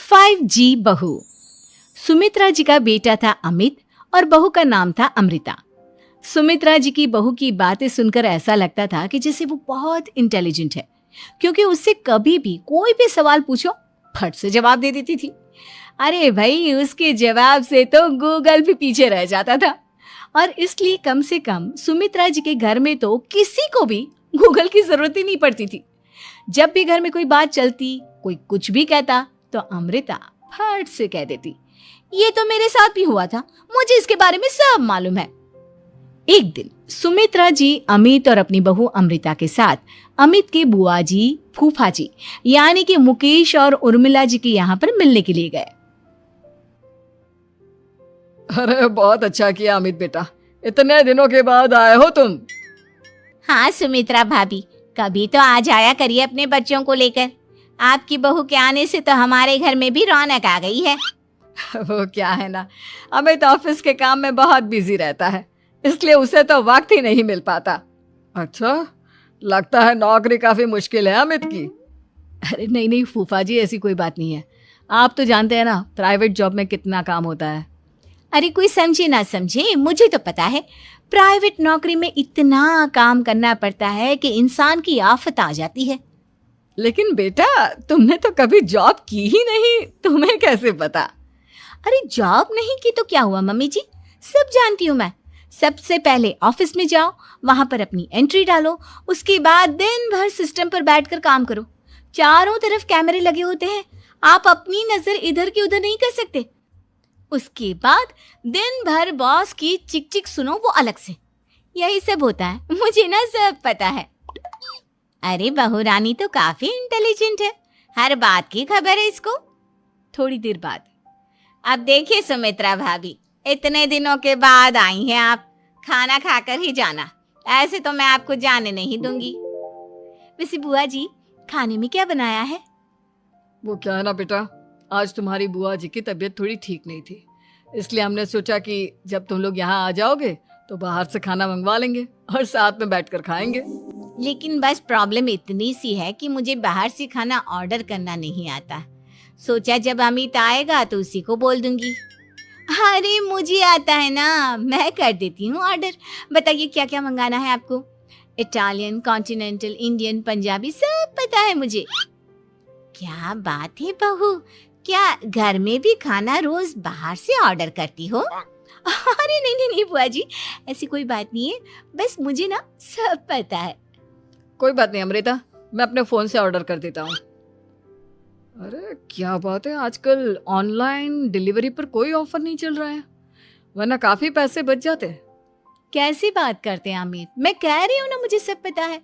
5G बहू। सुमित्रा जी का बेटा था अमित और बहू का नाम था अमृता। सुमित्रा जी की बहू की बातें सुनकर ऐसा लगता था कि जैसे वो बहुत इंटेलिजेंट है, क्योंकि उससे कभी भी कोई भी सवाल पूछो फट से जवाब दे देती थी। अरे भाई, उसके जवाब से तो गूगल भी पीछे रह जाता था। और इसलिए कम से कम सुमित्रा जी के घर में तो किसी को भी गूगल की जरूरत ही नहीं पड़ती थी। जब भी घर में कोई बात चलती, कोई कुछ भी कहता, तो अमृता फट से कह देती, ये तो मेरे साथ भी हुआ था, मुझे इसके बारे में सब मालूम है। एक दिन सुमित्रा जी अमित और अपनी बहू अमृता के साथ अमित के बुआ जी, फूफा जी यानी कि मुकेश और उर्मिला जी के यहाँ पर मिलने के लिए गए। अरे बहुत अच्छा किया अमित बेटा, इतने दिनों के बाद आए हो तुम। हाँ सुमित्रा भाभी, कभी तो आ जाया करिए अपने बच्चों को लेकर। आपकी बहू के आने से तो हमारे घर में भी रौनक आ गई है। वो क्या है ना, अमित ऑफिस के काम में बहुत बिजी रहता है, इसलिए उसे तो वक्त ही नहीं मिल पाता। अच्छा, लगता है नौकरी काफी मुश्किल है अमित की। अरे नहीं फूफा जी, ऐसी कोई बात नहीं है। आप तो जानते हैं ना प्राइवेट जॉब में कितना काम होता है। अरे कोई समझे ना समझे, मुझे तो पता है प्राइवेट नौकरी में इतना काम करना पड़ता है कि इंसान की आफत आ जाती है। लेकिन बेटा, तुमने तो कभी जॉब की ही नहीं, तुम्हें कैसे पता? अरे जॉब नहीं की तो क्या हुआ मम्मी जी, सब जानती हूँ मैं। सबसे पहले ऑफिस में जाओ, वहां पर अपनी एंट्री डालो, उसके बाद दिन भर सिस्टम पर बैठकर काम करो। चारों तरफ कैमरे लगे होते हैं, आप अपनी नजर इधर की उधर नहीं कर सकते। उसके बाद दिन भर बॉस की चिक चिक सुनो, वो अलग से। यही सब होता है, मुझे ना सब पता है। अरे बहू रानी तो काफी इंटेलिजेंट है, हर बात की खबर है इसको। थोड़ी देर बाद, अब देखिए सुमित्रा भाभी, इतने दिनों के बाद आई हैं आप, खाना खाकर ही जाना, ऐसे तो मैं आपको जाने नहीं दूंगी। वैसे बुआ जी, खाने में क्या बनाया है? वो क्या है ना बेटा, आज तुम्हारी बुआ जी की तबीयत थोड़ी ठीक नहीं थी, इसलिए हमने सोचा कि जब तुम लोग यहाँ आ जाओगे तो बाहर से खाना मंगवा लेंगे और साथ में बैठकर खाएंगे। लेकिन बस प्रॉब्लम इतनी सी है कि मुझे बाहर से खाना ऑर्डर करना नहीं आता। सोचा जब अमित आएगा तो उसी को बोल दूंगी। अरे मुझे आता है ना, मैं कर देती हूँ ऑर्डर। बताइए क्या क्या मंगाना है आपको? इटालियन, कॉन्टिनेंटल, इंडियन, पंजाबी, सब पता है मुझे। क्या बात है बहू, क्या घर में भी खाना रोज बाहर से ऑर्डर करती हो? अरे नहीं बुआ जी, ऐसी कोई बात नहीं है, बस मुझे ना सब पता है। कोई बात नहीं अमृता, मैं अपने फोन से ऑर्डर कर देता हूँ। अरे क्या बात है, आजकल ऑनलाइन डिलीवरी पर कोई ऑफर नहीं चल रहा है, वरना काफी पैसे बच जाते हैं। कैसी बात करते हैं अमित, मैं कह रही हूँ ना मुझे सब पता है।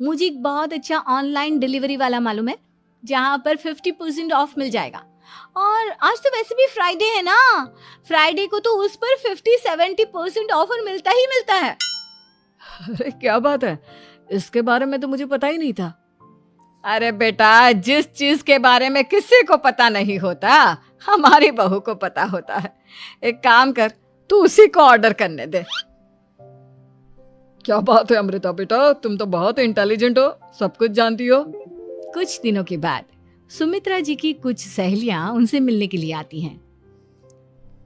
मुझे एक बहुत अच्छा ऑनलाइन डिलीवरी वाला मालूम है, जहाँ पर 50% ऑफ मिल जाएगा। और आज तो वैसे भी फ्राइडे है ना, फ्राइडे को तो उस पर 50-70% ऑफर मिलता ही मिलता है। अरे क्या बात है, इसके बारे में तो मुझे पता ही नहीं था। अरे बेटा, जिस चीज के बारे में किसी को पता नहीं होता, हमारी बहू को पता होता है। एक काम कर, तू उसी को ऑर्डर करने दे। क्या बात है अमृता बेटा, तुम तो बहुत इंटेलिजेंट हो, सब कुछ जानती हो। कुछ दिनों के बाद सुमित्रा जी की कुछ सहेलियां उनसे मिलने के लिए आती हैं।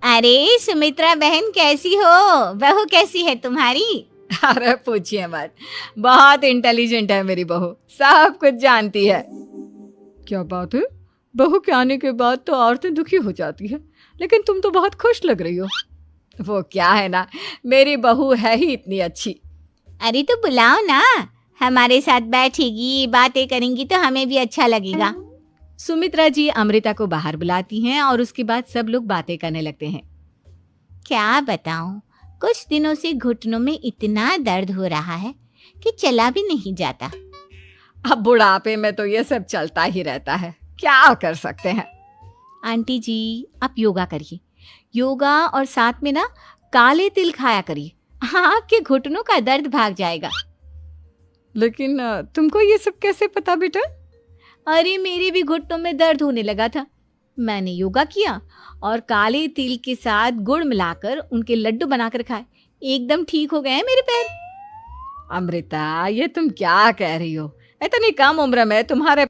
अरे सुमित्रा बहन कैसी हो, बहू कैसी है तुम्हारी? अरे पूछिए मत, बहुत इंटेलिजेंट है मेरी बहू, सब कुछ जानती है। क्या बात है, बहू के आने के बाद तो औरतें दुखी हो जाती है, लेकिन तुम तो बहुत खुश लग रही हो। वो क्या है ना, मेरी बहू है ही इतनी अच्छी। अरे तो बुलाओ ना, हमारे साथ बैठेगी, बातें करेंगी तो हमें भी अच्छा लगेगा। सुमित्रा जी अमृता को बाहर बुलाती हैं और उसके बाद सब लोग बातें करने लगते हैं। क्या बताऊं, कुछ दिनों से घुटनों में इतना दर्द हो रहा है कि चला भी नहीं जाता। अब बुढ़ापे में तो ये सब चलता ही रहता है, क्या कर सकते हैं। आंटी जी, आप योगा करिए, योगा और साथ में ना काले तिल खाया करिए, आपके घुटनों का दर्द भाग जाएगा। लेकिन तुमको ये सब कैसे पता बेटा? अरे मेरे भी घुटनों में दर्द होने लगा था, मैंने योगा किया और काले तिल के साथ गुड़ मिलाकर उनके लड्डू बनाकर खाए, एकदम ठीक हो गए हैं मेरे पैर। अमृता, ये तुम क्या कह रही हो, इतनी कम उम्र में तुम्हारे